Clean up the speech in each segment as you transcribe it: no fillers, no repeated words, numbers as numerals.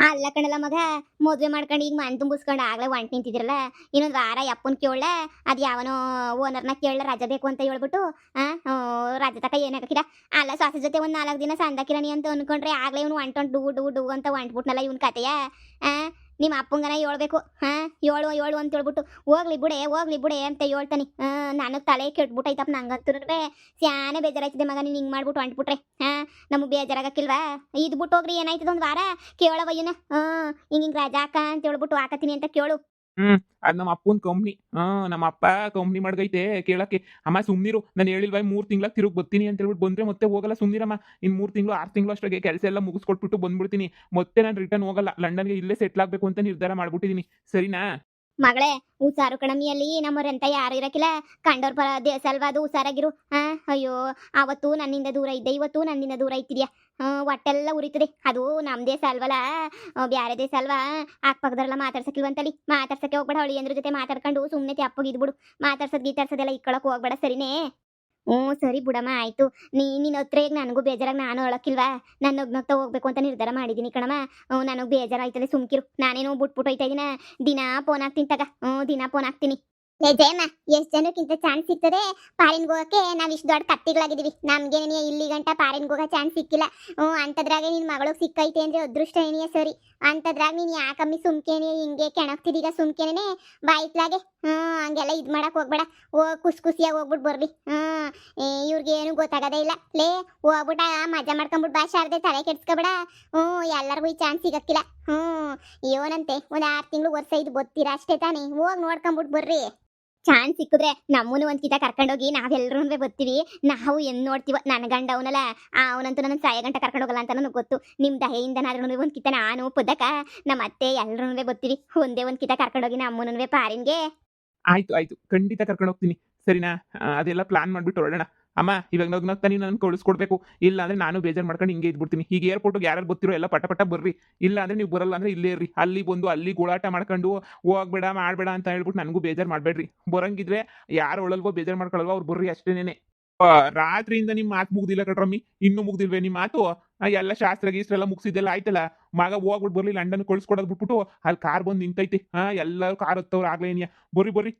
ಅಲ್ಲ ಕಣಲ್ಲ ಮಗ, ಮದ್ವೆ ಮಾಡ್ಕೊಂಡು ಈಗ ಮನ್ ತುಂಬಿಸ್ಕೊಂಡು ಆಗ್ಲೇ ಒಂಟ್ ನಿಂತಿದ್ರಲ್ಲ, ಇನ್ನೊಂದು ವಾರ ಯಪ್ಪನ್ ಕೇಳ ಅದು ಯಾವನೋ ಓನರ್ನ ಕೇಳ ರಜೆ ಬೇಕು ಅಂತ ಹೇಳ್ಬಿಟ್ಟು ರಜೆ ತಕ ಏನಾಕಿರ ಅಲ್ಲ ಸೊಸೆ ಜೊತೆ ಒಂದು 4 ದಿನ ಸಂದಕಿರಣಿ ಅಂತ ಅನ್ಕೊಂಡ್ರೆ ಆಗ್ಲೇ ಇವನು ಒಂಟೊಂಡು ಡೂ ಅಂತ ಹೊಂಟ್ಬಿಟ್ನಲ್ಲ ಇವನ್ ಕತೆಯ. ಆ ನಿಮ್ಮ ಅಪ್ಪಂಗನ ಹೇಳ್ಬೇಕು, ಹೇಳು ಹೇಳು ಅಂತ ಹೇಳ್ಬಿಟ್ಟು ಹೋಗ್ಲಿ ಬಿಡೆ ಅಂತ ಹೇಳ್ತಾನೆ. ನನಗೆ ತಲೆ ಕೆಟ್ಬಿಟ್ಟೈತಪ್ಪ ನಂಗಂತೂ ಸ್ಯಾನೆ ಬೇಜಾರಾಯ್ತದೆ ಮಗ, ನೀನು ಹಿಂಗೆ ಮಾಡ್ಬಿಟ್ಟು ಹೊಂಟ್ಬಿಟ್ರೆ ನಮಗೆ ಬೇಜಾರಾಗಕ್ಕಿಲ್ವಾ? ಇದು ಬಿಟ್ಟು ಹೋಗ್ರಿ ಏನಾಯ್ತದ ಒಂದು ವಾರ ಕೇಳವಯ್ಯನ ಹಿಂಗೆ ರಜಾ ಅಕ್ಕ ಅಂತ ಹೇಳ್ಬಿಟ್ಟು ಹಾಕತೀನಿ ಅಂತ ಕೇಳು. ಅದ್ ನಮ್ಮ ಅಪ್ಪನ್ ಕಂಪ್ನಿ. ನಮ್ಮ ಅಪ್ಪ ಕಂಪ್ನಿ ಮಾಡ್ಗೈತೆ ಕೇಳಕ್ಕೆ. ಅಮ್ಮ ಸುಮ್ನಿರು, ನಾನು ಹೇಳಿಲ್ವಾ 3 ತಿಂಗಳ ತಿರುಗಿ ಬರ್ತೀನಿ ಅಂತ ಹೇಳ್ಬಿಟ್ಟು ಬಂದ್ರೆ ಮತ್ತೆ ಹೋಗಲ್ಲ, ಸುಮ್ನಿರಮ್ಮ. ಇನ್ 3 ತಿಂಗಳು 6 ತಿಂಗಳು ಅಷ್ಟಾಗೆ ಕೆಲಸ ಎಲ್ಲ ಮುಗಿಸ್ಕೊಟ್ಬಿಟ್ಟು ಬಂದ್ಬಿಡ್ತೀನಿ. ಮತ್ತೆ ನಾನು ರಿಟರ್ನ್ ಹೋಗಲ್ಲ, ಲಂಡನ್ಗೆ ಇಲ್ಲೇ ಸೆಟ್ಲ್ ಆಗ್ಬೇಕು ಅಂತ ನಿರ್ಧಾರ ಮಾಡ್ಬಿಟ್ಟಿದೀನಿ. ಸರಿನಾ? ಮಗಳೇ ಹುಷಾರು ಕಣಮಿಯಲ್ಲಿ ನಮ್ಮವ್ರಂತ ಯಾರು ಇರಕ್ಕಿಲ್ಲ, ಕಂಡೋರ್ ಪರ ದೇಶ ಅಲ್ವಾ ಅದು, ಹುಷಾರಾಗಿರು. ಅಯ್ಯೋ ಅವತ್ತು ನನ್ನಿಂದ ದೂರ ಇದ್ದೆ, ಇವತ್ತು ನನ್ನಿಂದ ದೂರ ಇತ್ತಿದ್ಯಾ. ಹೊಟ್ಟೆಲ್ಲ ಉರಿತದೆ. ಅದು ನಮ್ಮ ದೇಶ ಅಲ್ವಲ್ಲ, ಬ್ಯಾರೆ ದೇಶ ಅಲ್ವಾ. ಅಕ್ಕಪಕ್ಕದವ್ರೆಲ್ಲ ಮಾತಾಡ್ಸಕ್ಕಿಲ್ವಂತಲ್ಲಿ, ಮಾತಾಡ್ಸಕ್ಕೆ ಹೋಗ್ಬೇಡ. ಅವಳಿ ಅಂದ್ರ ಜೊತೆ ಮಾತಾಡ್ಕೊಂಡು ಸುಮ್ಮನೆ ತೆಪ್ಪಗೆ ಇದ್ಬಿಡು. ಗೀತಾಡ್ಸೋದೆಲ್ಲ ಇಕ್ಕೊಳಕ್ ಹೋಗ್ಬೇಡ, ಸರಿನೇ? ಸರಿ ಬಿಡಮ್ಮ, ಆಯ್ತು. ನಿನ್ನ ಹತ್ರ ಈಗ ನನಗೂ ಬೇಜಾರಾಗಿ ನಾನು ಹೇಳಕ್ಕಿಲ್ವಾ, ನಾನು ನಗ್ನಗ್ತಾ ಹೋಗ್ಬೇಕು ಅಂತ ನಿರ್ಧಾರ ಮಾಡಿದ್ದೀನಿ ಕಣಮ್ಮ. ನನಗೆ ಬೇಜಾರಾಯ್ತದೆ, ಸುಮ್ಕಿರು. ನಾನೇನು ಬಿಟ್ಬಿಟ್ಟು ಹೋಯ್ತಾ ಇದೀನ, ದಿನಾ ಫೋನ್ ಹಾಕ್ತೀನಿ ತಗ. ದಿನಾ ಫೋನ್ ಹಾಕ್ತೀನಿ. ಜಯಮ್ಮ, ಎಷ್ಟು ಜನಕ್ಕಿಂತ ಚಾನ್ಸ್ ಸಿಗ್ತದೆ ಪಾರಿನ್ ಹೋಗಕ್ಕೆ? ನಾವ್ ಇಷ್ಟು ದೊಡ್ಡ ಕತ್ತಿಗಳಾಗಿದ್ದೀವಿ, ನಮ್ಗೆ ಇಲ್ಲಿ ಗಂಟ ಪಾರಿನ್ ಹೋಗೋ ಚಾನ್ಸ್ ಸಿಕ್ಕಿಲ್ಲ. ಅಂತದ್ರಾಗೆ ನಿನ್ ಮಗಳಿಗೆ ಸಿಕ್ಕೈತೆ ಅಂದ್ರೆ ಅದೃಷ್ಟ ಏನಿಯ ಸರಿ. ಅಂತದ್ರಾಗ ನೀನ್ ಯಾಕಮ್ಮಿ ಸುಮ್ಕೇನೆ ಹಿಂಗೆ ಕೆಣಕ್ತಿದೀಗ? ಸುಮ್ಕೇನೆ ಬಾಯ್ತ್ಲಾಗೆ ಹಂಗೆಲ್ಲ ಇದ್ ಮಾಡಕ್ ಹೋಗ್ಬೇಡ. ಖುಷಿಯಾಗಿ ಹೋಗ್ಬಿಟ್ಟು ಬರ್ಲಿ. ಇವ್ರಿಗೆ ಏನು ಗೊತ್ತಾಗದೇ ಇಲ್ಲ. ಲೇ ಹೋಗ್ಬಿಟ್ಟ ಮಜಾ ಮಾಡ್ಕೊಂಬಿಟ್ಟು ಬಾ ಶಾರದೆ, ತಲೆ ಕೆಡ್ಸ್ಕೊಬೇಡ. ಎಲ್ಲರಿಗೂ ಈ ಚಾನ್ಸ್ ಸಿಗಕ್ಕಿಲ್ಲ. ಏನಂತೆ ಒಂದ್ 6 ತಿಂಗಳು ವರ್ಷ ಇದು ಗೊತ್ತೀರಾ ಅಷ್ಟೇ ತಾನೇ? ಹೋಗಿ ನೋಡ್ಕೊಂಬಿಟ್ಟು ಬರ್ರಿ. ಚಾನ್ಸ್ ಸಿಕ್ಕಿದ್ರೆ ನಮ್ಮನ್ನು ಒಂದ್ ಕಿತ ಕರ್ಕೊಂಡೋಗಿ ನಾವೆಲ್ಲರೂ ಬರ್ತೀವಿ. ನಾವು ಏನ್ ನೋಡ್ತೀವ, ನನ್ನ ಗಂಡ ಅವನಲ್ಲ, ಅವನಂತೂ ನನ್ನ ಸಾಯ ಗಂಟ ಕರ್ಕೊಂಡು ಹೋಗಲ್ಲ ಅಂತ ನನಗೆ ಗೊತ್ತು. ನಿಮ್ ದಯೆಯಿಂದನಾದ್ರೂ ಒಂದ್ ಕಿತ ನಾನು ಪುದಕ ನಮ್ಮ ಅತ್ತೆ ಎಲ್ಲರೂ ಬರ್ತೀವಿ. ಒಂದೇ ಒಂದ್ ಕಿತ ಕರ್ಕೊಂಡೋಗಿ ನಮ್ಮನ್ನು ಪಾರಿನ್ಗೆ. ಆಯ್ತು, ಖಂಡಿತ ಕರ್ಕೊಂಡು ಹೋಗ್ತೀನಿ. ಸರಿನಾ? ಅದೆಲ್ಲ ಪ್ಲಾನ್ ಮಾಡ್ಬಿಟ್ಟು ಹೊರಡೋಣ. ಅಮ್ಮ, ಇವಾಗ ನಗ್ನಗ್ತಾ ನೀವು ನನ್ನ ಕಳಿಸ್ಕೊಡ್ಬೇಕು. ಇಲ್ಲ ಅಂದ್ರೆ ನಾನು ಬೇಜಾರು ಮಾಡ್ಕೊಂಡು ಹಿಂಗೆ ಇದ್ಬಿಡ್ತೀನಿ. ಈಗ ಏರ್ಪೋರ್ಟ್ಗೆ ಯಾರು ಬರ್ತಿರೋ ಎಲ್ಲ ಪಟ ಬರ್ರಿ. ಇಲ್ಲ ಅಂದ್ರೆ ನೀವು ಬರಲ್ಲ ಅಂದ್ರೆ ಇಲ್ಲೇ ಇರ್ರಿ. ಅಲ್ಲಿ ಬಂದು ಅಲ್ಲಿ ಗೋಳಾಟ ಮಾಡ್ಕೊಂಡು ಹೋಗ್ಬೇಡ ಮಾಡಬೇಡ ಅಂತ ಹೇಳ್ಬಿಟ್ಟು ನನಗೂ ಬೇಜಾರು ಮಾಡಬೇಡ್ರಿ. ಬರಂಗಿದ್ರೆ ಯಾರು ಒಳಲ್ವೋ ಬೇಜಾರು ಮಾಡ್ಕೊಳ್ಳಲ್ವೋ ಅವ್ರು ಬರ್ರಿ ಅಷ್ಟೇನೆ. ರಾತ್ರಿಯಿಂದ ನಿಮ್ಮ ಮಾತು ಮುಗ್ದಿಲ್ಲ ಕಣ್ರಮ್ಮಿ, ಇನ್ನೂ ಮುಗ್ದಿಲ್ವೇ ನಿಮ್ಮ ಮಾತು? ಎಲ್ಲ ಶಾಸ್ತ್ರ ಗೀಸ್ತ್ರ ಎಲ್ಲ ಮುಗಿಸಿದ್ದೆಲ್ಲ ಆಯ್ತಲ್ಲ. ಮಗ ಹೋಗ್ಬಿಟ್ಟು ಬರ್ಲಿ, ಲಂಡನ್ ಕಳ್ಸ್ಕೊಡೋದು ಬಿಟ್ಬಿಟ್ಟು ಅಲ್ಲಿ ಕಾರ್ ಬಂದು ನಿಂತೈತಿ. ಎಲ್ಲರೂ ಕಾರ್ ಹತ್ತವ್ರು ಆಗ್ಲೇ ಏನಿಯ. ಬರ್ರಿ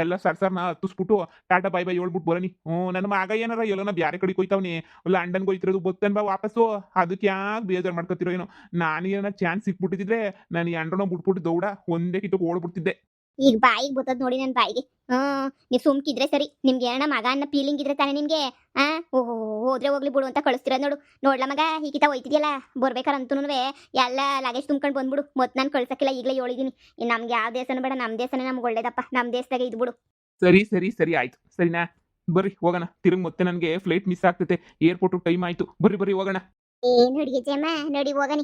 ಎಲ್ಲ ಸರ್ನ ಹತ್ತಿಸ್ಬಿಟ್ಟು ಟಾಟಾ ಬೈ ಹೇಳ್ಬಿಟ್ಟು ಬರನಿ. ನನ್ನ ಮಗ ಏನಾರ ಎಲ್ಲನ ಬ್ಯಾರೆ ಕಡೆಗೆ ಹೋಯ್ತಾವನಿ, ಲಂಡನ್ಗೆ ಹೋಯ್ತಿರೋದು ಬತ್ತನ್ ಬಾ ವಾಪಸ್ಸು. ಅದಕ್ಕೆ ಯಾಕೆ ಬೇಜಾರು ಮಾಡ್ಕೊತಿರೋ ಏನೋ. ನಾನೇನ ಚಾನ್ಸ್ ಸಿಕ್ಬಿಟ್ಟಿದ್ರೆ ನಾನು ಎಂಡ್ರನೋ ಬಿಟ್ಬಿಟ್ಟು ದೌಡ ಒಂದೇ ಕಿತ್ತಕ್ಕೆ ಓಡ್ಬಿಡ್ತಿದ್ದೆ. ಈಗ ಬಾಯಿಗೆ ಬರ್ತದ ನೋಡಿ ನನ್ನ ಬಾಯಿಗೆ. ನೀವು ಸುಮ್ಕಿದ್ರೆ ಸರಿ. ನಿಮ್ಗೆ ಏನ ಮಗ ಅನ್ನೋ ಫೀಲಿಂಗ್ ಇದ್ರೆ ತಾನೇ ನಿಮ್ಗೆ. ಹೋದ್ರೆ ಹೋಗ್ಲಿ ಬಿಡು ಅಂತ ಕಳಿಸ್ತಿರೋದು ನೋಡು. ನೋಡ್ಲ ಮಗ, ಈಗಿತ ಹೋಯ್ತಿದ್ಯಲ್ಲ, ಬರ್ಬೇಕಾರಂತೂ ಎಲ್ಲ ಲಗೇಜ್ ತುಂಬ್ಕೊಂಡು ಬಂದ್ಬಿಡು. ಮತ್ತೆ ನಾನು ಕಳ್ಸಕ್ಕಿಲ್ಲ, ಈಗಲೇ ಹೇಳಿದೀನಿ. ನಮ್ಗೆ ಯಾವ ದೇಶನೂ ಬೇಡ, ನಮ್ಮ ದೇಶನೇ ನಮ್ಗೆ ಒಳ್ಳೇದಪ್ಪ. ನಮ್ಮ ದೇಶದಾಗೆ ಇದ್ಬಿಡು. ಸರಿ ಆಯ್ತು. ಸರಿನಾ? ಬರ್ರಿ ಹೋಗೋಣ. ತಿರುಗಿ ಮತ್ತೆ ನನಗೆ ಫ್ಲೈಟ್ ಮಿಸ್ ಆಗ್ತೈತೆ, ಏರ್ಪೋರ್ಟ್ ಟೈಮ್ ಆಯ್ತು. ಬರ್ರಿ ಹೋಗೋಣ. ನೋಡಿ ಜಯಮ್ಮ, ನೋಡಿ ಹೋಗನಿ.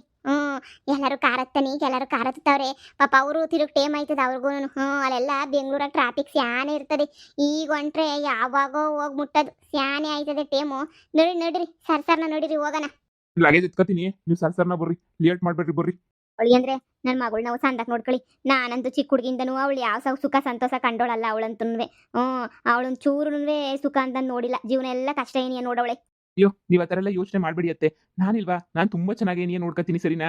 ಎಲ್ಲರೂ ಕಾರ್ ಹತ್ತಾನಿ, ಎಲ್ಲರೂ ಕಾರ್ ಹತ್ತವ್ರೆ. ಪಾಪ ಅವರು ತಿರುಗಿ ಟೈಮ್ ಆಯ್ತದ ಅವ್ರಿಗೂ. ಅಲ್ಲೆಲ್ಲ ಬೆಂಗಳೂರಾಗ ಟ್ರಾಫಿಕ್ ಸ್ಯಾನೆ ಇರ್ತದೆ. ಈಗ ಹೊಂಟ್ರೆ ಯಾವಾಗೋ ಹೋಗಿ ಮುಟ್ಟದು, ಸ್ಯಾನೆ ಆಯ್ತದೆ ಟೈಮು. ನೋಡ್ರಿ ಸರ್ನ ನೋಡಿರಿ, ಹೋಗೋಣ. ಲಗೇಜ್ ಎತ್ಕೋತೀನಿ, ನೀವು ಸರ್ನ ಬರ್ರಿ, ಲೇಟ್ ಮಾಡ್ಬೇಡ್ರಿ. ಬರ್ರಿ. ಅವಳಿ ಅಂದ್ರೆ ನನ್ನ ಮಗಳು ನಾವು ಸಂದಕ್ ನೋಡ್ಕೊಳ್ಳಿ. ನಾನಂತೂ ಚಿಕ್ಕ ಹುಡುಗಿಂದನೂ ಅವಳು ಯಾವ ಸುಖ ಸಂತೋಷ ಕಂಡೋಳಲ್ಲ. ಅವಳಂತೂ ಅವಳೊಂದು ಚೂರುನುವೆ ಸುಖ ಅಂತ ನೋಡಿಲ್ಲ. ಜೀವನ ಎಲ್ಲ ಕಷ್ಟ ಏನಿಯ ನೋಡವಳೆ. ಅಯ್ಯೋ, ನೀವು ಆ ಥರ ಎಲ್ಲ ಯೋಚನೆ ಮಾಡಬೇಡಿ ಅತ್ತೆ. ನಾನಿಲ್ವಾ, ನಾನು ತುಂಬ ಚೆನ್ನಾಗಿ ಏನಿಯ ನೋಡ್ಕೊತೀನಿ. ಸರಿನಾ?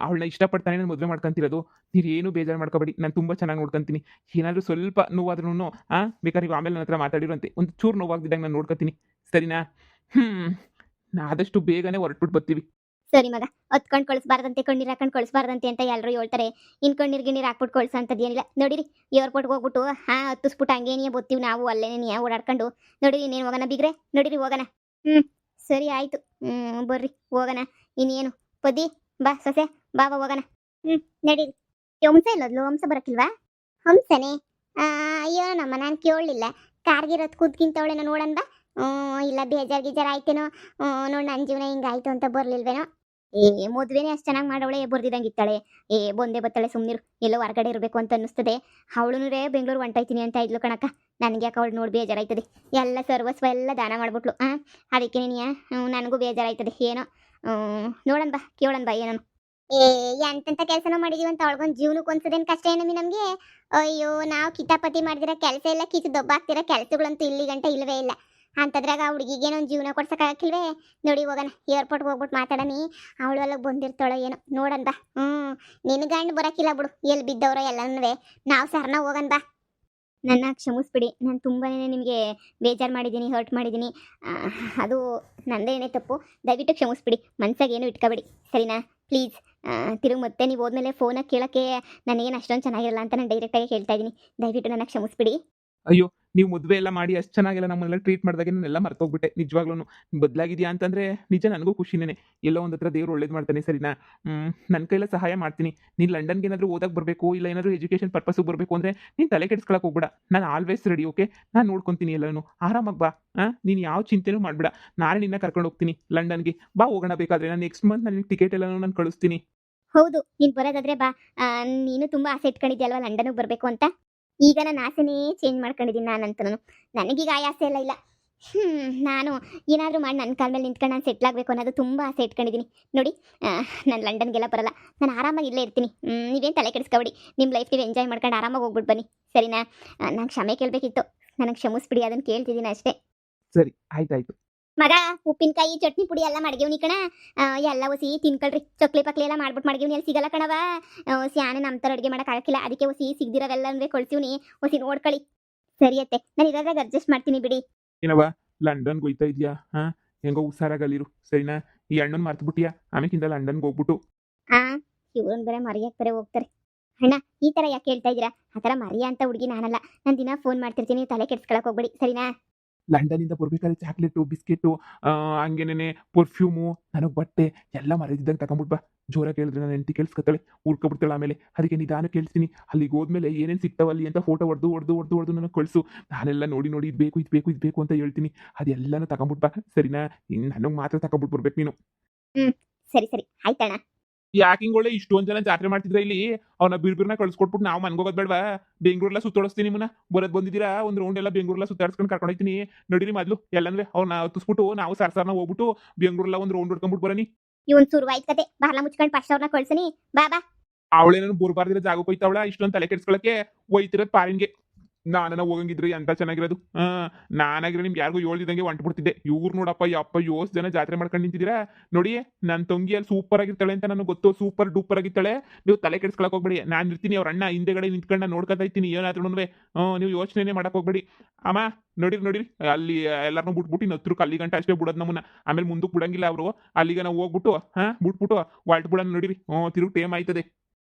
ಅವಳನ್ನ ಇಷ್ಟಪಡ್ತಾನೆ ನಾನು ಮದುವೆ ಮಾಡ್ಕೊಂತಿರೋದು. ನೀವೇನು ಬೇಜಾರು ಮಾಡ್ಕೋಬೇಡಿ, ನಾನು ತುಂಬ ಚೆನ್ನಾಗಿ ನೋಡ್ಕೊಂತೀನಿ. ಏನಾದರೂ ಸ್ವಲ್ಪ ನೋವಾದ್ರೂ ಬೇಕಾದ್ರೆ ನೀವು ಆಮೇಲೆ ನನ್ನ ಹತ್ರ ಮಾತಾಡಿರಂತೆ. ಒಂದು ಚೂರು ನೋವಾಗಿದ್ದಾಗ ನಾನು ನೋಡ್ಕೊತೀನಿ. ಸರಿನಾ? ಆದಷ್ಟು ಬೇಗನೆ ಹೊರಟ್ಬಿಟ್ಟು ಬರ್ತೀವಿ. ಸರಿ ಮಗ, ಹೊತ್ಕೊಂಡು ಕಳಿಸ್ಬಾರ್ದಂತೆ, ಕಣ್ಣೀರು ಹಾಕೊಂಡು ಕಳಿಸ್ಬಾರ್ದಂತೆ ಅಂತ ಎಲ್ಲರೂ ಹೇಳ್ತಾರೆ. ಇನ್ ಕಣ್ಣೀರು ಗಿಣ್ಣೀರು ಹಾಕ್ಬಿಟ್ಟು ಕಳ್ಸೋಂಥದ್ದು ಏನಿಲ್ಲ. ನೋಡಿರಿ, ಏರ್ಪೋರ್ಟ್ಗೆ ಹೋಗ್ಬಿಟ್ಟು ಹತ್ತಿಸ್ಬಿಟ್ಟು ಹಂಗೇನಿಯ ಬರ್ತೀವಿ ನಾವು. ಅಲ್ಲೇನೇನಿಯ ಓಡಾಡ್ಕೊಂಡು. ನೋಡಿರಿ, ಇನ್ನೇನು ಹೋಗೋಣ ಬಿಗ್ರೆ? ನೋಡಿರಿ ಹೋಗೋಣ. ಸರಿ ಆಯ್ತು. ಬರ್ರಿ ಹೋಗೋಣ. ಇನ್ನೇನು ಪದಿ ಬಾ ಸೊಸೆ, ಬಾಬಾ ಹೋಗೋಣ. ನಡೀರಿ. ಹಂಸ ಇಲ್ಲದ್ಲು, ಹಂಸ ಬರಕ್ಕಿಲ್ವಾ? ಹಂಸನೇ? ಅಯ್ಯೋ ನಮ್ಮ, ನಾನು ಕೇಳಲಿಲ್ಲ. ಕಾರ್ಗಿರೋದು ಕೂತ್ಕಿಂತವಳೇನೋ ನೋಡನ್ ಬಾ. ಇಲ್ಲ ಬೇಜಾರ್ ಆಯ್ತೇನೋ. ನೋಡಿ ನನ್ನ ಜೀವನ ಹಿಂಗಾಯ್ತು ಅಂತ ಬರ್ಲಿಲ್ವೇನೋ. ಮದುವೆನೇ ಅಷ್ಟು ಚೆನ್ನಾಗಿ ಮಾಡವಳೆ, ಬರ್ದಿದಂಗೆ ಇತ್ತಾಳೆ. ಬಂದೇ ಬತ್ತಾಳೆ, ಸುಮ್ಮನಿರು. ಎಲ್ಲೋ ಹೊರಗಡೆ ಇರಬೇಕು ಅಂತ ಅನ್ನಿಸ್ತದೆ. ಅವಳು ಬೆಂಗಳೂರು ಹೊಂಟೈತೀನಿ ಅಂತ ಇದ್ಲು ಕಣಕ್ಕ. ನನಗೆ ಯಾಕೆ ಅವಳು ನೋಡಿ ಬೇಜಾರಾಯ್ತದೆ. ಎಲ್ಲ ಸರ್ವಸ್ವ ಎಲ್ಲ ದಾನ ಮಾಡ್ಬಿಟ್ಲು. ಅದಕ್ಕೆ ನೀನಿಯ ನನಗೂ ಬೇಜಾರಾಯ್ತದೆ ಏನೋ. ನೋಡೋಣ ಬಾ, ಕೇಳೋಣ ಬಾ ಏನೋ. ಎಂತೆಂಥ ಕೆಲಸನೂ ಮಾಡಿದೀವಿ ಅಂತ ಅವಳಿಗೊಂದು ಜೀವನಕ್ಕೆ ಒಂದ್ಸದೇನು ಕಷ್ಟ ಏನಮ್ಮಿ ನಮಗೆ? ಅಯ್ಯೋ, ನಾವು ಕಿತಾಪತಿ ಮಾಡಿದಿರೋ ಕೆಲಸ ಎಲ್ಲ ಕಿತ್ತು ದೊಬ್ಬಾಕ್ತಿರೋ ಕೆಲಸಗಳಂತೂ ಇಲ್ಲಿ ಗಂಟ ಇಲ್ಲವೇ ಇಲ್ಲ. ಅಂತದ್ರಾಗ ಆ ಹುಡುಗಿಗೇನೋ ಒಂದು ಜೀವನ ಕೊಡ್ಸಕ್ಕಾಗಿಲ್ವೇ. ನೋಡಿ ಹೋಗೋಣ, ಏರ್ಪೋರ್ಟ್ಗೆ ಹೋಗ್ಬಿಟ್ಟು ಮಾತಾಡನಿ. ಅವಳು ಅಲ್ಲಿಗೆ ಬಂದಿರ್ತಾಳೋ ಏನೋ ನೋಡನ್ ಬಾ. ನಿನ್ನ ಗಂಡು ಬರೋಕ್ಕಿಲ್ಲ ಬಿಡು, ಎಲ್ಲಿ ಬಿದ್ದವ್ರೋ ಎಲ್ಲನೂ. ನಾವು ಸರ್ನ ಹೋಗನ್ ಬಾ. ನನ್ನ ಕ್ಷಮಿಸ್ಬಿಡಿ, ನಾನು ತುಂಬಾನೇ ನಿಮಗೆ ಬೇಜಾರು ಮಾಡಿದ್ದೀನಿ, ಹರ್ಟ್ ಮಾಡಿದ್ದೀನಿ. ಅದು ನಂದೇನೇ ತಪ್ಪು. ದಯವಿಟ್ಟು ಕ್ಷಮಿಸ್ಬಿಡಿ, ಮನ್ಸಾಗ ಏನು ಇಟ್ಕೋಬೇಡಿ, ಸರಿನಾ? ಪ್ಲೀಸ್. ತಿರುಗಿ ಮತ್ತೆ ನೀವು ಹೋದ್ಮೇಲೆ ಫೋನಾಗ ಕೇಳೋಕ್ಕೆ ನನಗೇನು ಅಷ್ಟೊಂದು ಚೆನ್ನಾಗಿರಲ್ಲ ಅಂತ ನಾನು ಡೈರೆಕ್ಟಾಗಿ ಹೇಳ್ತಾ ಇದ್ದೀನಿ. ದಯವಿಟ್ಟು ನನ್ನ ಕ್ಷಮಿಸ್ಬಿಡಿ. ಅಯ್ಯೋ, ನೀವು ಮದುವೆ ಎಲ್ಲ ಮಾಡಿ ಅಷ್ಟು ಚೆನ್ನಾಗೆಲ್ಲ ನಮ್ಮನ್ನೆಲ್ಲ ಟ್ರೀಟ್ ಮಾಡಿದಾಗೆ ನಾನೆಲ್ಲ ಮರ್ತೋಗ್ಬಿಟ್ಟೆ ನಿಜವಾಗ್ಲೂ. ಬದಲಾಗಿದೆಯಾ ಅಂತಂದರೆ ನಿಜ ನನಗೂ ಖುಷಿನೇ. ಎಲ್ಲೋ ಒಂದು ಹತ್ರ ದೇವ್ರು ಒಳ್ಳೇದು ಮಾಡ್ತಾನೆ, ಸರಿನಾ? ನನ್ನ ಕೈಲ ಸಹಾಯ ಮಾಡ್ತೀನಿ. ನೀನು ಲಂಡನ್ಗೆ ಏನಾದರೂ ಓದಕ್ಕೆ ಬರಬೇಕು, ಇಲ್ಲ ಏನಾದರೂ ಎಜುಕೇಷನ್ ಪರ್ಪಸ್ಸಿಗೆ ಬರಬೇಕು ಅಂದರೆ ನೀನು ತಲೆ ಕೆಡಿಸ್ಕೊಳಕ್ಕೆ ಹೋಗ್ಬೇಡ. ನಾನು ಆಲ್ವೇಸ್ ರೆಡಿ, ಓಕೆ? ನಾನು ನೋಡ್ಕೊತೀನಿ ಎಲ್ಲನೂ. ಆರಾಮಾಗಿ ಬಾ. ನೀನು ಯಾವ ಚಿಂತೆನೂ ಮಾಡಬೇಡ. ನಾಳೆ ನಿನ್ನ ಕರ್ಕೊಂಡು ಹೋಗ್ತೀನಿ ಲಂಡನ್ಗೆ. ಬಾ, ಹೋಗೋಣ. ಬೇಕಾದರೆ ನಾನು ನೆಕ್ಸ್ಟ್ ಮಂತ್ ನನಗೆ ಟಿಕೆಟ್ ಎಲ್ಲನೂ ನಾನು ಕಳಿಸ್ತೀನಿ. ಹೌದು, ನೀನು ಬರೋದಾದ್ರೆ ಬಾ. ನೀನು ತುಂಬ ಆಸೆ ಇಟ್ಕೊಂಡಿದ್ಯಲ್ವಾ ಲಂಡನ್ಗೆ ಬರಬೇಕು ಅಂತ. ಈಗ ನಾನು ಆಸೆನೇ ಚೇಂಜ್ ಮಾಡ್ಕೊಂಡಿದ್ದೀನಿ ನಾನಂತೂ. ನನಗೀಗ ಆ ಆಸೆ ಎಲ್ಲ ಇಲ್ಲ. ನಾನು ಏನಾದರೂ ಮಾಡಿ ನನ್ನ ಕಾಲ ಮೇಲೆ ನಿಂತ್ಕೊಂಡು ನಾನು ಸೆಟ್ಲ್ ಆಗಬೇಕು ಅನ್ನೋದು ತುಂಬ ಆಸೆ ಇಟ್ಕೊಂಡಿದ್ದೀನಿ. ನೋಡಿ, ನಾನು ಲಂಡನ್ಗೆಲ್ಲ ಬರಲ್ಲ, ನಾನು ಆರಾಮಾಗಿ ಇಲ್ಲೇ ಇರ್ತೀನಿ. ನೀವೇನು ತಲೆ ಕೆಡಿಸ್ಕೊಬೇಡಿ, ನಿಮ್ಮ ಲೈಫ್ ನೀವು ಎಂಜಾಯ್ ಮಾಡ್ಕೊಂಡು ಆರಾಮಾಗಿ ಹೋಗ್ಬಿಟ್ಟು ಬನ್ನಿ, ಸರಿನಾ? ನಾನು ಕ್ಷಮೆ ಕೇಳಬೇಕಿತ್ತು, ನನಗೆ ಕ್ಷಮಿಸ್ಬಿಡಿ, ಅದನ್ನು ಕೇಳ್ತಿದ್ದೀನಿ ಅಷ್ಟೇ. ಸರಿ, ಆಯ್ತಾಯ್ತು. ಮಗ, ಉಪ್ಪಿನಕಾಯಿ ಚಟ್ನಿ ಪುಡಿ ಎಲ್ಲ ಮಾಡ್ಗೇವ್ನಿ ಕಣ. ಎಲ್ಲ ಒಸಿ ತಿನ್ಕೊಳ್ರಿ. ಚಕ್ಲಿ ಪಕ್ಲಿ ಎಲ್ಲ ಮಾಡ್ಬಿಟ್ಟು ಮಾಡ್ಗೇವ್ನಿ. ಅಲ್ಲಿ ಸಿಗಲ್ಲ ಕಣವ. ಸ್ಯಾನೆ ನಮ್ಮ ಥರ ಅಡುಗೆ ಮಾಡೋಕ್ಕಾಗಕ್ಕಿಲ್ಲ, ಅದಕ್ಕೆ ಒಸಿ ಸಿಗ್ದಿರೋವೆಲ್ಲ ಅಂದರೆ ಕಳ್ಸೀವ್ನಿ. ಒಸಿ ನೋಡ್ಕೊಳ್ಳಿ. ಸರಿ ಅತ್ತೆ, ನಾನು ಇರೋದ್ರಾಗ ಅಡ್ಜಸ್ಟ್ ಮಾಡ್ತೀನಿ ಬಿಡಿ. ಏನವ್ವ, ಲಂಡನ್ಗೆ ಹೋಯ್ತಾ ಇದೆಯಾ? ಹೆಂಗೋ ಹುಷಾರಾಗಲ್ಲಿರು, ಸರಿನಾ? ಈ ಹಣ್ಣನ್ನು ಮರ್ತ್ಬಿಟ್ಟಿಯಾ? ಆಮೇಕಿಂದ ಲಂಡನ್ಗೆ ಹೋಗ್ಬಿಟ್ಟು. ಇವ್ರನ್ನ ಬೇರೆ ಮರಿಯಕ್ಕೆ ಬೇರೆ ಹೋಗ್ತಾರೆ. ಅಣ್ಣ, ಈ ಥರ ಯಾಕೆ ಹೇಳ್ತಾ ಇದ್ದೀರಾ? ಆ ಥರ ಮರಿಯ ಅಂತ ಹುಡುಗಿ ನಾನಲ್ಲ. ನಾನು ದಿನ ಫೋನ್ ಮಾಡ್ತಿರ್ತೀನಿ, ತಲೆ ಕೆಡ್ಸ್ಕೊಳಕ್ಕೆ ಹೋಗ್ಬೇಡಿ, ಸರಿನಾ? ಲಂಡನಿಂದ ಬರ್ಬೇಕಾದ್ರೆ ಚಾಕ್ಲೇಟು, ಬಿಸ್ಕೆಟು, ಹಂಗೇನೆ ಪರ್ಫ್ಯೂಮು, ನನಗೆ ಬಟ್ಟೆ ಎಲ್ಲ ಮರೆದಿದ್ದಂಗೆ ತಗೊಂಬಿಟ್ಟು ಬಾ. ಜೋರಾಗಿ ಕೇಳಿದ್ರೆ ನನ್ನ ಹೆಂಡತಿ ಕೇಳಿಸ್ಕೊತಾಳೆ, ಉಳ್ಕೊಬಿಡ್ತಾಳೆ ಆಮೇಲೆ. ಅದಕ್ಕೆ ನಿಧಾನ ಕೇಳಿಸ್ತೀನಿ. ಅಲ್ಲಿಗೆ ಹೋದ್ಮೇಲೆ ಏನೇನು ಸಿಗ್ತಾವಲ್ಲಿ ಅಂತ ಫೋಟೋ ಹೊಡೆದು ನನಗೆ ಕಳಿಸು. ನಾನೆಲ್ಲ ನೋಡಿ ಇದು ಬೇಕು ಇದು ಬೇಕು ಇದು ಬೇಕು ಅಂತ ಹೇಳ್ತೀನಿ. ಅದೆಲ್ಲನೂ ತಗೊಂಬಿಟ್ಟು ಬಾ, ಸರಿನಾ? ನನಗೆ ಮಾತ್ರ ತಗೊಂಬಿಟ್ಟು ಬರ್ಬೇಕು ನೀನು. ಸರಿ ಸರಿ, ಆಯ್ತಣ್ಣ. ಯಾಕೆ ಹಿಂಗೊಳ್ಳೆ ಇಷ್ಟೊಂದು ಜನ ಜಾತ್ರೆ ಮಾಡ್ತಿದ್ರೆ ಇಲ್ಲಿ? ಅವನ ಬಿರ್ಬಿರ್ನ ಕಳ್ಸ್ಕೊಟ್ಬಿಟ್ಟು ನಾವು ಮನ್ಗೋಗೋದು ಬೇಡವಾ? ಬೆಂಗಳೂರೆಲ್ಲ ಸುತ್ತಾಡಿಸ್ತೀನಿ ನಿಮ್ಮನ್ನ. ಬಂದಿದ್ದೀರಾ ಒಂದು ರೌಂಡ್ ಎಲ್ಲ ಬೆಂಗಳೂರೆಲ್ಲ ಸುತ್ತಾಡ್ಸ್ಕೊಂಡು ಕರ್ಕೊಂಡು ಹೋಗ್ತೀನಿ. ನಡೀರಿ ಮೊದಲು ಎಲ್ಲಂದ್ರೆ ಅವ್ರನ್ನ ಹತ್ತಿಸ್ಬಿಟ್ಟು ನಾವು ಸರ್ನ ಹೋಗ್ಬಿಟ್ಟು ಬೆಂಗಳೂರೆಲ್ಲ ಒಂದು ರೌಂಡ್ ಹೊಡ್ಕೊಂಡ್ಬಿಟ್ಟು ಬರನಿ. ಇವನ್ ಶುರುವಾಯ್ತು ಕತೆ. ಬಾಲ ಮುಚ್ಕೊಂಡು ಫಸ್ಟ್ ಅವ್ರನ್ನ ಕಳ್ಸನಿ. ಬಾ ಬಾ. ಅವಳೇನೋ ಬುರ್ಬಾರ್ದಿರೋ ಜಾಗಕ್ಕೆ ಹೋಯ್ತಾವಳ, ಇಷ್ಟೊಂದು ತಲೆ ಕೆಡ್ಸ್ಕೊಳಕ್ಕೆ ಹೋಯ್ತಿರೋದು ಪಾರಿನ್ಗೆ. ನಾನನ್ನ ಹೋಗಂಗಿದ್ರಿ ಅಂತ ಚೆನ್ನಾಗಿರೋದು. ನಾನಾಗಿರೋ ನಿಮ್ಗೆ ಯಾರಿಗೂ ಹೇಳ್ದಿದ್ದಂಗೆ ಹೊಂಟ್ಬಿಡ್ತಿದ್ದೆ. ಇವ್ರು ನೋಡಪ್ಪ, ಯಪ್ಪ, ಯೋಸ್ ಜನ ಜಾತ್ರೆ ಮಾಡ್ಕೊಂಡು ನಿಂತಿದ್ದೀರಾ ನೋಡಿ. ನನ್ನ ತಂಗಿಯಲ್ಲಿ ಸೂಪರ್ ಆಗಿರ್ತಾಳೆ ಅಂತ ನನಗೆ ಗೊತ್ತು, ಸೂಪರ್ ಡೂಪರ್ ಆಗಿರ್ತಾಳೆ. ನೀವು ತಲೆ ಕೆಡ್ಸ್ಕೊಳಕ್ ಹೋಗ್ಬೇಡಿ. ನಾನು ಇರ್ತೀನಿ, ಅವ್ರ ಅಣ್ಣ ಹಿಂದೆಗಡೆ ನಿಂತ್ಕೊಂಡು ನಾನು ನೋಡ್ಕೊತಾ ಇರ್ತೀನಿ ಏನಾದ್ರೂ. ನೀವು ಯೋಚನೆ ಮಾಡಕ್ ಹೋಗ್ಬೇಡಿ. ಅಮ್ಮ, ನೋಡಿರಿ ಅಲ್ಲಿ ಎಲ್ಲಾರನ್ನೂ ಬಿಟ್ಬಿಟ್ಟು ಇನ್ನು ಹತ್ರ ಅಲ್ಲಿ ಗಂಟೆ ಅಷ್ಟೇ ಬಿಡೋದು ನಮ್ಮನ್ನ. ಆಮೇಲೆ ಮುಂದಕ್ಕೆ ಬಿಡಂಗಿಲ್ಲ ಅವರು. ಅಲ್ಲಿಗೆ ನಾವು ಹೋಗ್ಬಿಟ್ಟು ಬಿಟ್ಬಿಟ್ಟು ಹೊಲ್ಟ್ ಬಿಡೋಣ. ನೋಡಿರಿ, ತಿರುಗಿ ಟೇಮ್ ಆಯ್ತದೆ.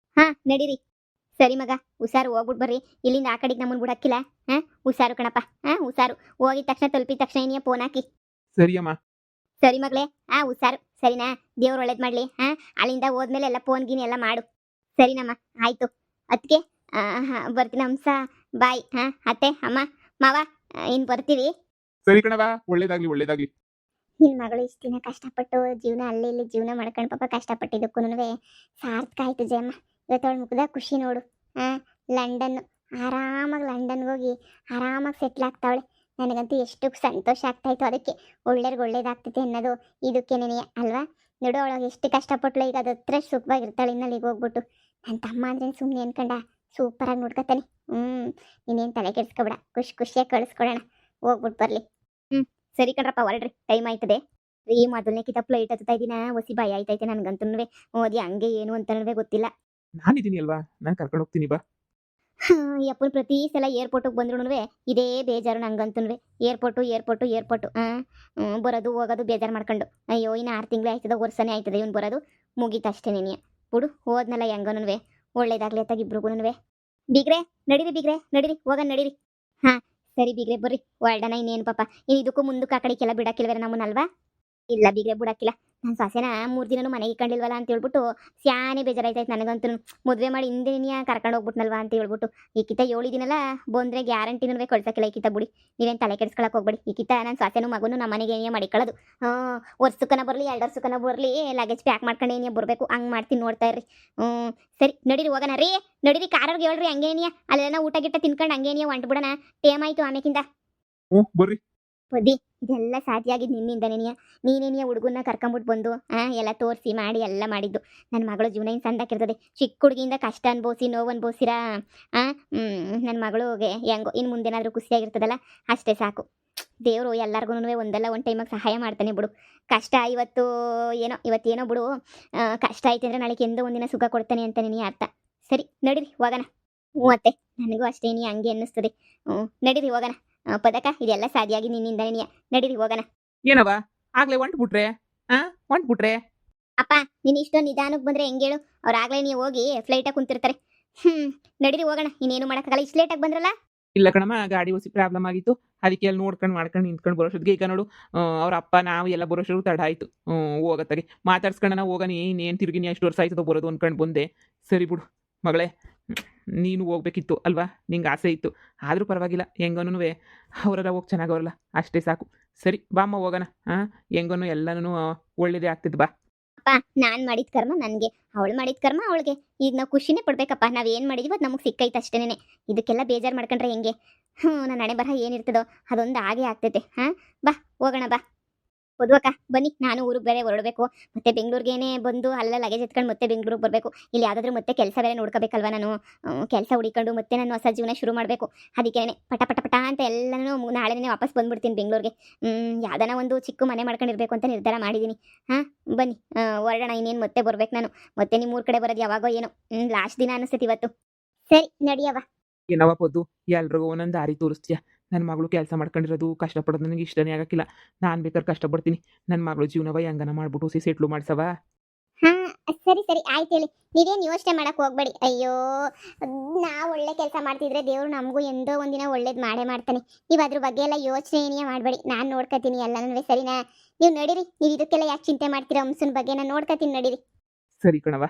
ನಡೀರಿ. ಸರಿ ಮಗ, ಹುಷಾರು, ಹೋಗ್ಬಿಟ್ಟು ಬರ್ರಿ. ಇಲ್ಲಿಂದ ಆ ಕಡೆಗೆ ನಮ್ಮನ್ನು ಬಿಡಕ್ಕಿಲ್ಲ. ಹುಷಾರು ಕಣಪ್ಪ. ಹುಷಾರು. ಹೋಗಿದ ತಕ್ಷಣ ತಲುಪಿದ ತಕ್ಷಣ ಏನಿಯ ಫೋನ್ ಹಾಕಿ. ಸರಿ ಅಮ್ಮ. ಸರಿ ಮಗಳೇ, ಹುಷಾರು, ಸರಿನಾ? ದೇವ್ರು ಒಳ್ಳೇದು ಮಾಡಲಿ. ಅಲ್ಲಿಂದ ಹೋದ್ಮೇಲೆ ಎಲ್ಲ ಫೋನ್ ಗೀನ್ ಎಲ್ಲ ಮಾಡು, ಸರಿನಮ್ಮ? ಆಯ್ತು. ಅದಕ್ಕೆ ಬರ್ತೀನಿ ಹಂಸ. ಬಾಯ್. ಅತ್ತೆ, ಅಮ್ಮ, ಮಾವ, ಇನ್ನು ಬರ್ತೀವಿ. ಸರಿ ಕಣವ, ಒಳ್ಳೇದಾಗ್ಲಿ ಒಳ್ಳೇದಾಗ್ಲಿ. ನಿನ್ನ ಮಗಳು ಇಷ್ಟು ದಿನ ಕಷ್ಟಪಟ್ಟು ಜೀವನ ಅಲ್ಲಿ ಇಲ್ಲಿ ಜೀವನ ಮಾಡ್ಕೊಂಡು ಪಾಪ ಕಷ್ಟಪಟ್ಟಿದ್ದಕ್ಕೂ ಸಾರ್ಥಕ ಆಯ್ತು ಜಯಮ್ಮ. ಇವತ್ತವಳ ಮುಖದ ಖುಷಿ ನೋಡು. ಲಂಡನ್, ಆರಾಮಾಗಿ ಲಂಡನ್ಗೆ ಹೋಗಿ ಆರಾಮಾಗಿ ಸೆಟ್ಲ್ ಆಗ್ತಾವಳೆ. ನನಗಂತೂ ಎಷ್ಟು ಸಂತೋಷ ಆಗ್ತಾಯಿತ್ತು. ಅದಕ್ಕೆ ಒಳ್ಳೇದಾಗ್ತೈತೆ ಅನ್ನೋದು ಇದಕ್ಕೇನೆ ಅಲ್ವಾ? ನೋಡು, ಅವಳಿಗೆ ಎಷ್ಟು ಕಷ್ಟಪಟ್ಟಳು. ಈಗ ಅದು ಹತ್ರ ಸುಖವಾಗಿರ್ತಾಳೆ. ಇನ್ನಲ್ಲಿಗೆ ಹೋಗ್ಬಿಟ್ಟು ನನ್ನ ತಮ್ಮ ಅಂದರೆ ಸುಮ್ಮನೆ ಅನ್ಕೊಂಡ ಸೂಪರಾಗಿ ನೋಡ್ಕೊತಾನೆ. ನೀನೇನು ತಲೆ ಕೆಡಿಸ್ಕೊಬೇಡ, ಖುಷಿಯಾಗಿ ಕಳಿಸ್ಕೊಡೋಣ, ಹೋಗ್ಬಿಟ್ಟು ಬರಲಿ. ಸರಿ ಕಣ್ರಪ್ಪ, ಹೊರಡ್ರಿ, ಟೈಮ್ ಆಯ್ತದೆ. ಈ ಮೊದಲನೇ ಕಿತ ಫ್ಲೈಟ್ ಹತ್ತಾ ಇದ್ದೀನ, ಹೊಸಿ ಭಯ ಆಯ್ತೈತೆ ನನಗಂತೂ. ಓದಿ ಹಂಗೆ ಏನು ಅಂತನೂ ಗೊತ್ತಿಲ್ಲ. ನಾನಿದ್ದೀನಿ ಅಲ್ವಾ, ನಾನು ಕರ್ಕೊಂಡು ಹೋಗ್ತೀನಿ ಬಾ. ಯಪ್ಪನ ಪ್ರತಿ ಸಲ ಏರ್ಪೋರ್ಟಿಗೆ ಬಂದ್ರು ಇದೇ ಬೇಜಾರು ನಂಗಂತೂ. ಏರ್ಪೋರ್ಟು ಬರೋದು ಹೋಗೋದು ಬೇಜಾರು ಮಾಡ್ಕೊಂಡು. ಅಯ್ಯೋ, ಇನ್ನು 6 ತಿಂಗಳೇ ಆಯ್ತದ, ವರ್ಷನೇ ಆಯ್ತದೆ ಇವ್ನು ಬರೋದು. ಮುಗೀತು ಅಷ್ಟೇ. ನೀನು ಬಿಡು, ಹೋದ್ನಲ್ಲ ಹೆಂಗನೂ ಒಳ್ಳೇದಾಗ್ಲಿ ಅತ್ತಾಗ ಇಬ್ರಿಗೂ. ಬೀಗ್ರೆ ನಡೀರಿ ಹೋಗೋಣ, ನಡೀರಿ. ಸರಿ ಬೀಗ್ರೆ, ಬರ್ರಿ ಹೊರಡೋಣ. ಇನ್ನೇನು ಪಾಪ, ಇನ್ನು ಇದಕ್ಕೂ ಮುಂದಕ್ಕೆ ಆ ಕಡೆಗೆಲ್ಲ ಬಿಡಕ್ಕಿಲ್ವೇರ ನಮ್ಮನ್ನಲ್ವಾ? ಇಲ್ಲ ಬೀಗ್ರೆ, ಬಿಡಕ್ಕಿಲ್ಲ. ನಾನು ಸೊಸೆನ 3 ದಿನನೂ ಮನೆಗೆ ಇಟ್ಕೊಂಡಿಲ್ವಲ್ಲ ಅಂತ ಹೇಳ್ಬಿಟ್ಟು ಸ್ಯಾನೆ ಬೇಜಾರಾಯ್ತಾಯ್ತು ನನಗಂತೂ. ಮದುವೆ ಮಾಡಿ ಹಿಂದೆ ಕರ್ಕೊಂಡು ಹೋಗ್ಬಿಟ್ನಲ್ವಾ ಅಂತ ಹೇಳ್ಬಿಟ್ಟು. ಈಕಿತ 7 ದಿನಲ್ಲ ಬಂದರೆ ಗ್ಯಾರಂಟಿನೂ ಕಳ್ಸಕ್ಕಿಲ್ಲ ಈಕಿತ. ಬಿಡಿ, ನೀವೇನು ತಲೆ ಕೆಡಿಸ್ಕೊಳಕ್ಕೆ ಹೋಗ್ಬೇಡಿ. ಈಕಿತ ನನ್ನ ಸೊಸೆನೂ ಮಗನೂ ನಮ್ಮ ಮನೆಗೆ ಏನೇ ಮಾಡಿಕೊಳ್ಳೋದು. ವರ್ಷಕ್ಕನ ಬರಲಿ 2 ವರ್ಷಕ್ಕನ ಬರಲಿ, ಲಗೇಜ್ ಪ್ಯಾಕ್ ಮಾಡ್ಕೊಂಡು ಏನೇ ಬರಬೇಕು, ಹಂಗೆ ಮಾಡ್ತೀನಿ, ನೋಡ್ತಾ ಇರ್ರಿ. ಸರಿ ನಡೀರಿ, ಹೋಗೋಣ ರೀ. ನಡೀರಿ, ಕಾರವ್ರಿಗೆ ಹೇಳ್ರಿ ಹಂಗೇನಿಯ ಅಲ್ಲೆಲ್ಲ ಊಟ ಗಿಟ್ಟ ತಿನ್ಕೊಂಡು ಹಂಗೇನಿಯ ಹೊಂಟ್ಬಿಡೋಣ. ಟೇಮ್ ಆಯಿತು ಆಮೇಕಿಂದ. ಬರ್ರಿ. ಬುದ್ಧಿ, ಇದೆಲ್ಲ ಸಾಧ್ಯಾಗಿದ್ದು ನಿನ್ನಿಂದನೇನಿಯ. ನೀನೇನಿಯ ಹುಡುಗನ್ನ ಕರ್ಕೊಂಬಿಟ್ಟು ಬಂದು ಎಲ್ಲ ತೋರಿಸಿ ಮಾಡಿ ಎಲ್ಲ ಮಾಡಿದ್ದು. ನನ್ನ ಮಗಳು ಜೀವನ ಏನು ಸಂದಾಕಿರ್ತದೆ. ಚಿಕ್ಕ ಹುಡುಗಿಯಿಂದ ಕಷ್ಟ ಅನ್ಭವಿಸಿ ನೋವು ಅನ್ಭವಿಸಿರಾ. ನನ್ನ ಮಗಳಿಗೆ ಹೆಂಗೋ ಇನ್ನು ಮುಂದೇನಾದರೂ ಖುಷಿಯಾಗಿರ್ತದಲ್ಲ, ಅಷ್ಟೇ ಸಾಕು. ದೇವರು ಎಲ್ಲರಿಗೂ ಒಂದಲ್ಲ ಒಂದು ಟೈಮಾಗ ಸಹಾಯ ಮಾಡ್ತಾನೆ ಬಿಡು. ಕಷ್ಟ ಇವತ್ತೇನೋ ಬಿಡು. ಕಷ್ಟ ಐತೆ ಅಂದರೆ ನಾಳೆಗೆ ಎಂದೋ ಒಂದಿನ ಸುಖ ಕೊಡ್ತಾನೆ ಅಂತಾನೆ ನೀ ಅರ್ಥ. ಸರಿ ನಡೀರಿ ಹೋಗೋಣ. ಹ್ಞೂ ಅತ್ತೆ, ನನಗೂ ಅಷ್ಟೇ ನೀ ಹಂಗೆ ಅನ್ನಿಸ್ತದೆ. ನಡೀರಿ ಹೋಗೋಣ. ಪದಕ ಇದೆಲ್ಲ ಸಾದಿಯಾಗಿ ನಿನ್ನಿಂದನೇ ನೀ. ನಡೀರಿ ಹೋಗೋಣ. ಏನವ ಆಗ್ಲೇ ಹೊಂಟ್ಬಿಟ್ರೆ ಹೊಂಟ್ಬಿಟ್ರೆ ಅಪ್ಪ ನೀನು ಇಷ್ಟೊಂದು ನಿಧಾನಕ್ಕೆ ಬಂದರೆ ಹೆಂಗೆ ಹೇಳು? ಅವ್ರಾಗಲೇ ನೀವು ಹೋಗಿ ಫ್ಲೈಟಾಗಿ ಕುಂತಿರ್ತಾರೆ. ನಡೀರಿ ಹೋಗೋಣ. ಇನ್ನೇನು ಮಾಡೋಕ್ಕಾಗಲ್ಲ, ಇಷ್ಟು ಲೇಟಾಗಿ ಬಂದ್ರಲ್ಲ. ಇಲ್ಲ ಕಣಮ್ಮ, ಗಾಡಿ ಹೊಸಿ ಪ್ರಾಬ್ಲಮ್ ಆಗಿತ್ತು. ಅದಕ್ಕೆ ಅಲ್ಲಿ ನೋಡ್ಕೊಂಡು ಮಾಡ್ಕೊಂಡು ನಿಂತ್ಕೊಂಡು ಬರೋಷ್ಟೊತ್ತಿಗೆ ಈಗ ನೋಡು ಅವ್ರ ಅಪ್ಪ ನಾವು ಎಲ್ಲ ಬರೋಷ್ಟು ತಡ ಆಯಿತು. ಹೋಗತ್ತಾಗೆ ಮಾತಾಡ್ಸ್ಕೊಂಡ ಹೋಗೋಣ. ಇನ್ನೇನು ತಿರುಗಿ ನೀ ಅಷ್ಟು ವರ್ಷ ಆಯ್ತದೋ ಬರೋದು ಅಂದ್ಕೊಂಡು ಬಂದೆ. ಸರಿ ಬಿಡು ಮಗಳೇ, ನೀನು ಹೋಗ್ಬೇಕಿತ್ತು ಅಲ್ವಾ, ನಿಂಗೆ ಆಸೆ ಇತ್ತು. ಆದರೂ ಪರವಾಗಿಲ್ಲ, ಹೆಂಗನೂ ಅವರೆಲ್ಲ ಹೋಗಿ ಚೆನ್ನಾಗವ್ರಲ್ಲ, ಅಷ್ಟೇ ಸಾಕು. ಸರಿ ಬಾಮ್ಮ ಹೋಗೋಣ. ಹೆಂಗನು ಎಲ್ಲನೂ ಒಳ್ಳೇದೇ ಆಗ್ತಿದ್ದು ಬಾ. ಅಪ್ಪ ನಾನು ಮಾಡಿದ ಕರ್ಮ ನನಗೆ, ಅವಳು ಮಾಡಿದ ಕರ್ಮ ಅವಳಿಗೆ. ಈಗ ನಾವು ಖುಷಿನೇ ಪಡ್ಬೇಕಪ್ಪ. ನಾವು ಏನು ಮಾಡಿದ್ವಿ ಅದು ನಮಗೆ ಸಿಕ್ಕೈತೆ ಅಷ್ಟೇನೆ. ಇದಕ್ಕೆಲ್ಲ ಬೇಜಾರು ಮಾಡ್ಕೊಂಡ್ರೆ ಹೆಂಗೆ? ನನ್ನ ಹಣೆ ಬರಹ ಏನಿರ್ತದೋ ಅದೊಂದು ಹಾಗೆ ಆಗ್ತೈತೆ. ಬಾ ಹೋಗೋಣ ಬಾ. ಅಕ್ಕ ಬನ್ನಿ, ನಾನು ಊರಿಗೆ ಬೇರೆ ಹೊರಡಬೇಕು. ಮತ್ತೆ ಬೆಂಗಳೂರಿಗೇನೆ ಬಂದು ಅಲ್ಲ ಲಗೇಜ್ ಎತ್ಕೊಂಡು ಮತ್ತೆ ಬೆಂಗಳೂರಿಗೆ ಬರಬೇಕು. ಇಲ್ಲಿ ಯಾವುದಾದ್ರೂ ಮತ್ತೆ ಕೆಲಸ ಬೇರೆ ನೋಡ್ಕೋಬೇಕಲ್ವ ನಾನು. ಕೆಲಸ ಹುಡಿಕೊಂಡು ಮತ್ತೆ ನಾನು ಹೊಸ ಜೀವನ ಶುರು ಮಾಡಬೇಕು. ಅದಕ್ಕೇನೆ ಪಟ ಪಟ ಪಟ ಅಂತ ಎಲ್ಲನೂ ನಾಳೆನೇ ವಾಪಸ್ ಬಂದ್ಬಿಡ್ತೀನಿ ಬೆಂಗಳೂರಿಗೆ. ಯಾವ್ದಾನ ಒಂದು ಚಿಕ್ಕ ಮನೆ ಮಾಡ್ಕೊಂಡಿರ್ಬೇಕು ಅಂತ ನಿರ್ಧಾರ ಮಾಡಿದ್ದೀನಿ. ಬನ್ನಿ ಹೊರಡೋಣ. ಇನ್ನೇನು ಮತ್ತೆ ಬರ್ಬೇಕು ನಾನು. ಮತ್ತೆ ನಿಮ್ಮ ಊರ ಕಡೆ ಬರೋದು ಯಾವಾಗೋ ಏನೋ ಲಾಸ್ಟ್ ದಿನ ಅನಿಸ್ತೈತಿ ಇವತ್ತು. ಸರಿ ನಡಿಯವ. ಏನವ ಪೊದ್ದು, ಎಲ್ರಿಗೂ ಒಂದೊಂದು ದಾರಿ ತೋರಿಸ್ತೀಯ. ನನ್ನ ಮಗಳು ಕೆಲಸ ಮಾಡ್ಕೊಂಡಿರೋದು ಕಷ್ಟಪಡೋದು ನನಗೆ ಇಷ್ಟನೇ ಆಗಕ್ಕಿಲ್ಲ. ನಾನು ಬೇಕಾದ್ರೆ ಕಷ್ಟಪಡ್ತೀನಿ. ನನ್ನ ಮಗಳು ಜೀವನವ ಹೆಂಗನ ಮಾಡ್ಬಿಟ್ಟು ಸೆಟ್ಲು ಮಾಡ್ಸವ. ಸರಿ ಸರಿ ಆಯ್ತು ಹೇಳಿ. ನೀವೇನು ಯೋಚನೆ ಮಾಡಕ್ಕೆ ಹೋಗ್ಬೇಡಿ. ಅಯ್ಯೋ, ನಾವು ಒಳ್ಳೆ ಕೆಲಸ ಮಾಡ್ತಿದ್ರೆ ದೇವರು ನಮಗೂ ಎಂದೋ ಒಂದಿನ ಒಳ್ಳೇದು ಮಾಡೇ ಮಾಡ್ತಾನೆ. ನೀವು ಅದ್ರ ಬಗ್ಗೆ ಎಲ್ಲ ಯೋಚನೆ ಏನೇ ಮಾಡಬೇಡಿ. ನಾನು ನೋಡ್ಕೊತೀನಿ ಎಲ್ಲನೂ. ಸರಿನಾ? ನೀವು ನಡೀರಿ. ನೀವು ಇದಕ್ಕೆಲ್ಲ ಯಾಕೆ ಚಿಂತೆ ಮಾಡ್ತೀರಾ? ಹಂಸನ ಬಗ್ಗೆ ನಾನು ನೋಡ್ಕೊತೀನಿ, ನಡೀರಿ. ಸರಿ ಕಣವ.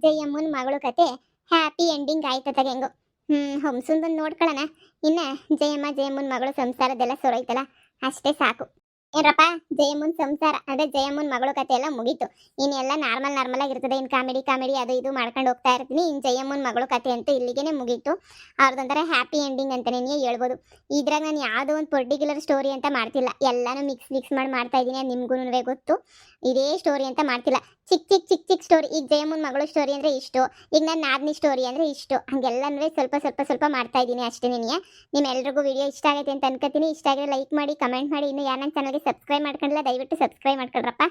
ಜಯಮ್ಮನ ಮಗಳು ಕತೆ ಹ್ಯಾಪಿ ಎಂಡಿಂಗ್ ಆಯ್ತತ್ತಾಗ ಹೆಂಗೋ. ಹಂಸಂದೊಂದು ನೋಡ್ಕೊಳ್ಳೋಣ. ಇನ್ನು ಜಯಮ್ಮನ ಮಗಳು ಸಂಸಾರದೆಲ್ಲ ಸೊರೈತಲ್ಲ, ಅಷ್ಟೇ ಸಾಕು. ಏನಪ್ಪ, ಜಯಮ್ಮನ ಸಂಸಾರ ಅದೇ ಜಯಮ್ಮನ ಮಗಳು ಕತೆ ಎಲ್ಲ ಮುಗೀತು. ಇನ್ನೆಲ್ಲ ನಾರ್ಮಲ್ ಆಗಿರ್ತದೆ. ಇನ್ನು ಕಾಮಿಡಿ ಅದು ಇದು ಮಾಡ್ಕೊಂಡು ಹೋಗ್ತಾ ಇರ್ತೀನಿ. ಇನ್ನು ಜಯಮ್ಮನ ಮಗಳು ಕತೆ ಅಂತೂ ಇಲ್ಲಿಗೆ ಮುಗೀತು. ಅವ್ರದ್ದೊಂಥರ ಹ್ಯಾಪಿ ಎಂಡಿಂಗ್ ಅಂತಲೇ ಹೇಳ್ಬೋದು. ಇದ್ರಾಗ ನಾನು ಯಾವುದೋ ಒಂದು ಪರ್ಟಿಕ್ಯುಲರ್ ಸ್ಟೋರಿ ಅಂತ ಮಾಡ್ತಿಲ್ಲ. ಎಲ್ಲನೂ ಮಿಕ್ಸ್ ಮಾಡಿ ಮಾಡ್ತಾ ಇದ್ದೀನಿ. ಅದು ನಿಮ್ಗೂ ಗೊತ್ತು. ಇದೇ ಸ್ಟೋರಿ ಅಂತ ಮಾಡ್ತಿಲ್ಲ. ಚಿಕ್ಕ ಸ್ಟೋರಿ. ಈಗ ಜಯಮ್ಮನ ಮಗಳು ಸ್ಟೋರಿ ಅಂದರೆ ಇಷ್ಟು, ಈಗ ನಾನು ನಾದಿನಿ ಸ್ಟೋರಿ ಅಂದರೆ ಇಷ್ಟು, ಹಂಗೆಲ್ಲನೂ ಸ್ವಲ್ಪ ಮಾಡ್ತಾ ಇದ್ದೀನಿ ಅಷ್ಟೇ. ನಿಮ್ಮೆಲ್ರಿಗೂ ವಿಡಿಯೋ ಇಷ್ಟ ಆಗೈತೆ ಅಂತ ಅನ್ಕೋತೀನಿ. ಇಷ್ಟ ಆಗಿದ್ರೆ ಲೈಕ್ ಮಾಡಿ, ಕಮೆಂಟ್ ಮಾಡಿ. ಇನ್ನು ಯಾರು ನನ್ನ ಚಾನಲ್ಗೆ ಸಬ್ಸ್ಕ್ರೈಬ್ ಮಾಡ್ಕೊಂಡಿಲ್ಲ ದಯವಿಟ್ಟು ಸಬ್ಸ್ಕ್ರೈಬ್ ಮಾಡ್ಕೊಳ್ರಪ್ಪ.